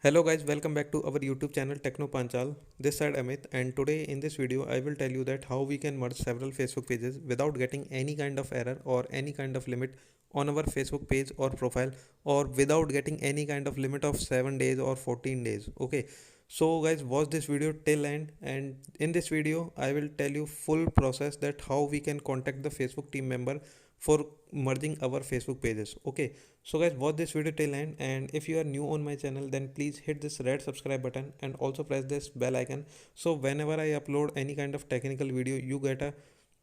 Hello guys, welcome back to our YouTube channel Techno Panchal. This side Amit, and today in this video I will tell you that how we can merge several Facebook pages without getting any kind of error or any kind of limit on our Facebook page or profile, or without getting any kind of limit of 7 days or 14 days. Okay. So guys, watch this video till end, and in this video I will tell you full process that how we can contact the Facebook team member for merging our Facebook pages. Okay. So guys, watch this video till end, and if you are new on my channel then please hit this red subscribe button and also press this bell icon, so whenever I upload any kind of technical video you get a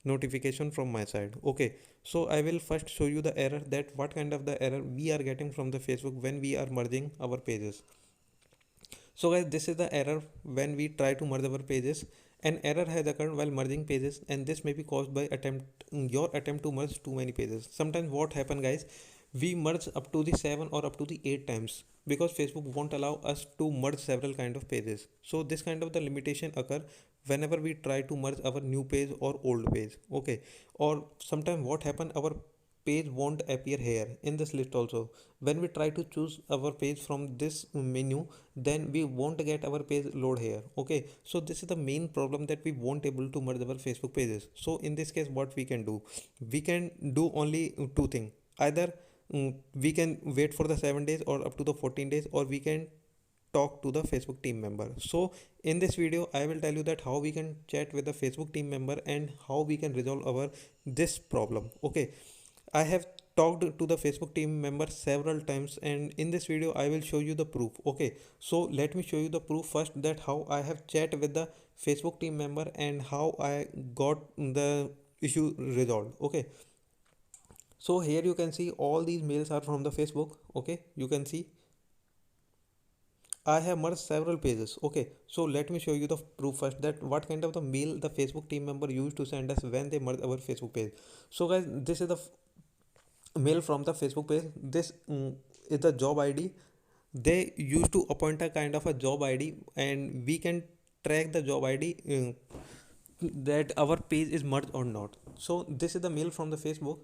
notification from my side. Okay. So I will first show you the error, that what kind of the error we are getting from the Facebook when we are merging our pages. So guys, this is the error when we try to merge our pages. An error has occurred while merging pages, and this may be caused by your attempt to merge too many pages. Sometimes what happen guys, we merge up to the 7 or up to the 8 times because Facebook won't allow us to merge several kind of pages. So this kind of the limitation occur whenever we try to merge our new page or old page. Okay. Or sometimes what happen, our page won't appear here in this list also. When we try to choose our page from this menu, then we won't get our page load here. Okay. So this is the main problem, that we won't able to merge our Facebook pages. So in this case what we can do, we can do only two things. Either we can wait for the 7 days or up to the 14 days, or we can talk to the Facebook team member. So in this video I will tell you that how we can chat with the Facebook team member and how we can resolve our this problem. Okay. I have talked to the Facebook team member several times, and in this video I will show you the proof. Okay. So let me show you the proof first, that how I have chat with the Facebook team member and how I got the issue resolved. Okay. So here you can see all these mails are from the Facebook. Okay. You can see I have merged several pages. Okay, so let me show you the proof first, that what kind of the mail the Facebook team member used to send us when they merge our Facebook page. So guys, this is the mail from the Facebook page. This is the job ID. They used to appoint a kind of a job ID, and we can track the job ID that our page is merged or not. So this is the mail from the Facebook.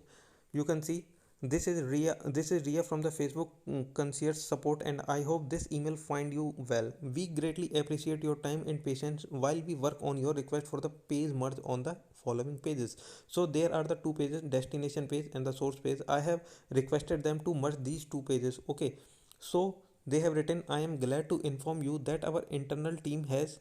You can see this is Ria. This is Ria from the Facebook concierge support, and I hope this email find you well. We greatly appreciate your time and patience while we work on your request for the page merge on the following pages. So there are the two pages, destination page and the source page. I have requested them to merge these two pages. Okay. So they have written, I am glad to inform you that our internal team has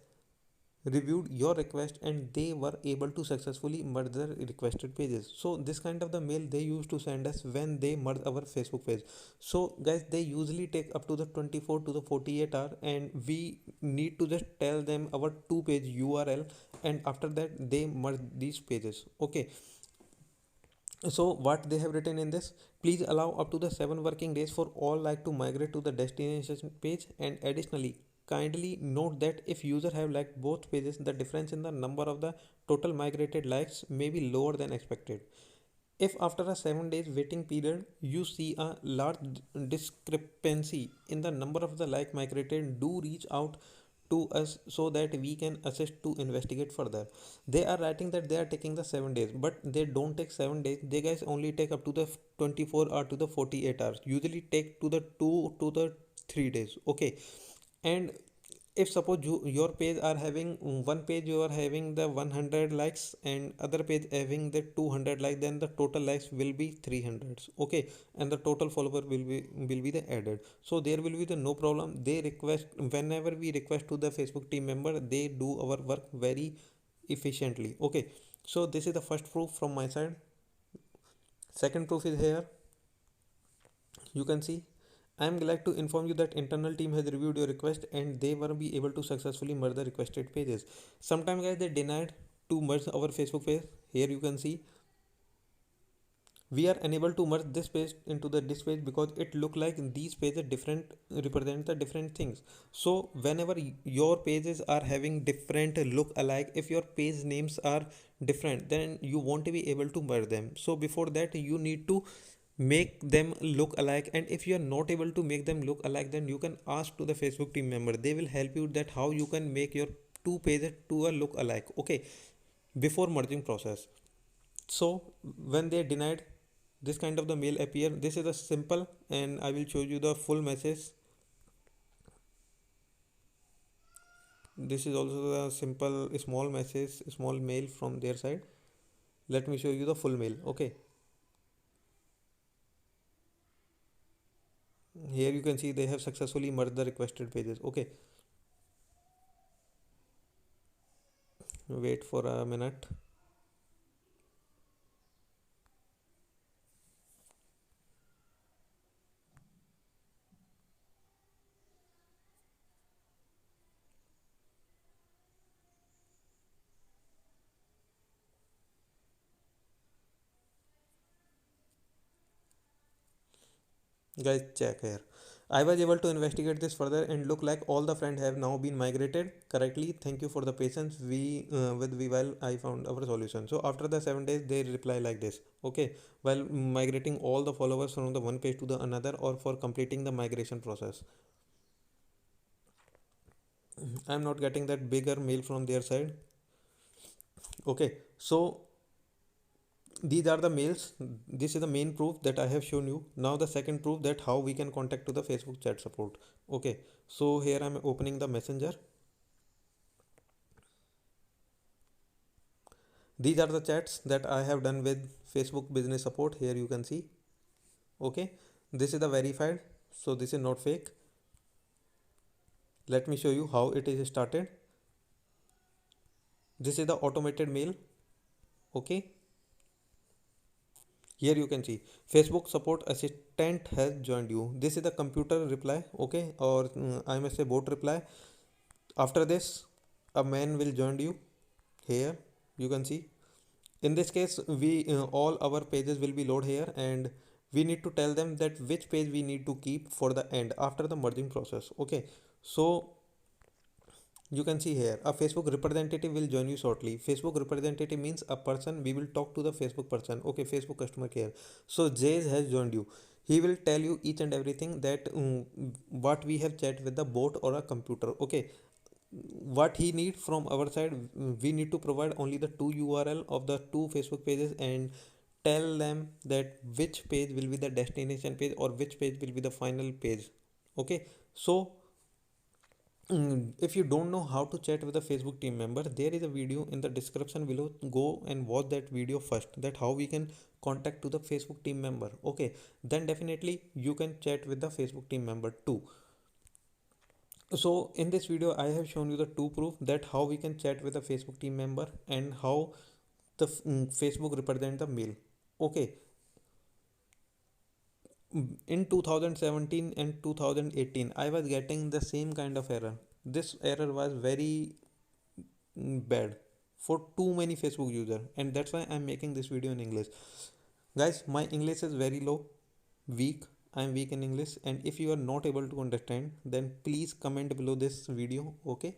reviewed your request and they were able to successfully merge the requested pages. So this kind of the mail they used to send us when they merge our Facebook page. So guys, they usually take up to the 24 to the 48 hour, and we need to just tell them our two page URL, and after that they merge these pages. Okay. So what they have written in this, please allow up to the 7 working days for all like to migrate to the destination page, and additionally kindly note that if user have liked both pages, the difference in the number of the total migrated likes may be lower than expected. If after a 7 days waiting period you see a large discrepancy in the number of the like migrated, do reach out to us so that we can assist to investigate further. They are writing that they are taking the 7 days, but they don't take 7 days. They guys only take up to the 24 or to the 48 hours. Usually take to the 2 to the 3 days. Okay. And if suppose your page are having one page you are having the 100 likes and other page having the 200 likes, then the total likes will be 300. Okay. And the total follower will be the added, so there will be the no problem. They request, whenever we request to the Facebook team member, they do our work very efficiently. Okay. So this is the first proof from my side. Second proof is here. You can see, I am glad to inform you that internal team has reviewed your request and they were be able to successfully merge the requested pages. Sometimes guys they denied to merge our Facebook page. Here you can see we are unable to merge this page into the this page because it look like these pages different, represent the different things. So whenever your pages are having different look alike, if your page names are different, then you won't be able to merge them. So before that you need to make them look alike, and if you are not able to make them look alike, then you can ask to the Facebook team member. They will help you that how you can make your two pages to a look alike. Okay. Before merging process. So when they denied, this kind of the mail appear. This is a simple, and I will show you the full message. This is also a simple small message, small mail from their side. Let me show you the full mail. Okay, here you can see they have successfully merged the requested pages. Okay, wait for a minute. Guys, check here. I was able to investigate this further and look like all the friends have now been migrated correctly. Thank you for the patience. We with we while I found our solution. So after the 7 days, they reply like this. Okay, while migrating all the followers from the one page to the another, or for completing the migration process. I'm not getting that bigger mail from their side. Okay, so these are the mails. This is the main proof that I have shown you. Now the second proof that how we can contact to the Facebook chat support. Okay, so here I'm opening the messenger. These are the chats that I have done with Facebook business support. Here you can see. Okay, this is the verified, so this is not fake. Let me show you how it is started. This is the automated mail. Okay, here you can see Facebook support assistant has joined you. This is the computer reply. Okay, or I must say bot reply. After this, a man will join you. Here you can see, in this case we all our pages will be load here, and we need to tell them that which page we need to keep for the end after the merging process. Okay, so you can see here a Facebook representative will join you shortly. Facebook representative means a person, we will talk to the Facebook person. Okay, Facebook customer care. So Jays has joined you. He will tell you each and everything that what we have chat with the bot or a computer. Okay, what he need from our side, we need to provide only the two URL of the two Facebook pages and tell them that which page will be the destination page or which page will be the final page. Okay, so if you don't know how to chat with a Facebook team member, there is a video in the description below. Go and watch that video first, that how we can contact to the Facebook team member. Okay, then definitely you can chat with the Facebook team member too. So in this video I have shown you the two proof that how we can chat with a Facebook team member and how the Facebook represent the mail. Okay, in 2017 and 2018 I was getting the same kind of error. This error was very bad for too many Facebook user, and that's why I'm making this video in English. Guys, my English is very low, weak. I'm weak in English, and if you are not able to understand, then please comment below this video. Okay,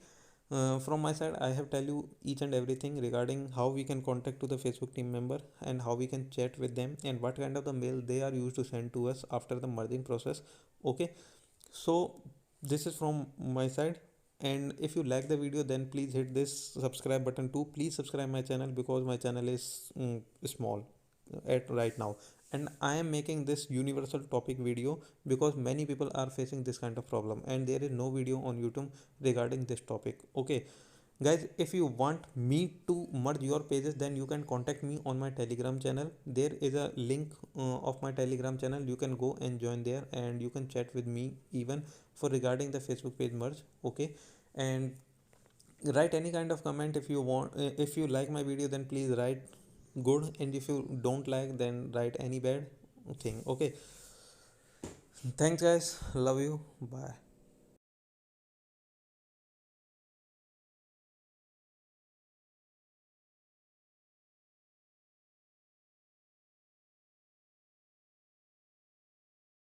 from my side I have tell you each and everything regarding how we can contact to the Facebook team member and how we can chat with them and what kind of the mail they are used to send to us after the merging process. Okay, so this is from my side, and if you like the video then please hit this subscribe button too. Please subscribe my channel because my channel is small at right now, and I am making this universal topic video because many people are facing this kind of problem and there is no video on YouTube regarding this topic. Okay, guys, if you want me to merge your pages, then you can contact me on my Telegram channel. There is a link of my Telegram channel. You can go and join there and you can chat with me even for regarding the Facebook page merge. Okay, and write any kind of comment if you want. If you like my video, then please write good, and if you don't like, then write any bad thing. Okay, thanks guys, love you, bye.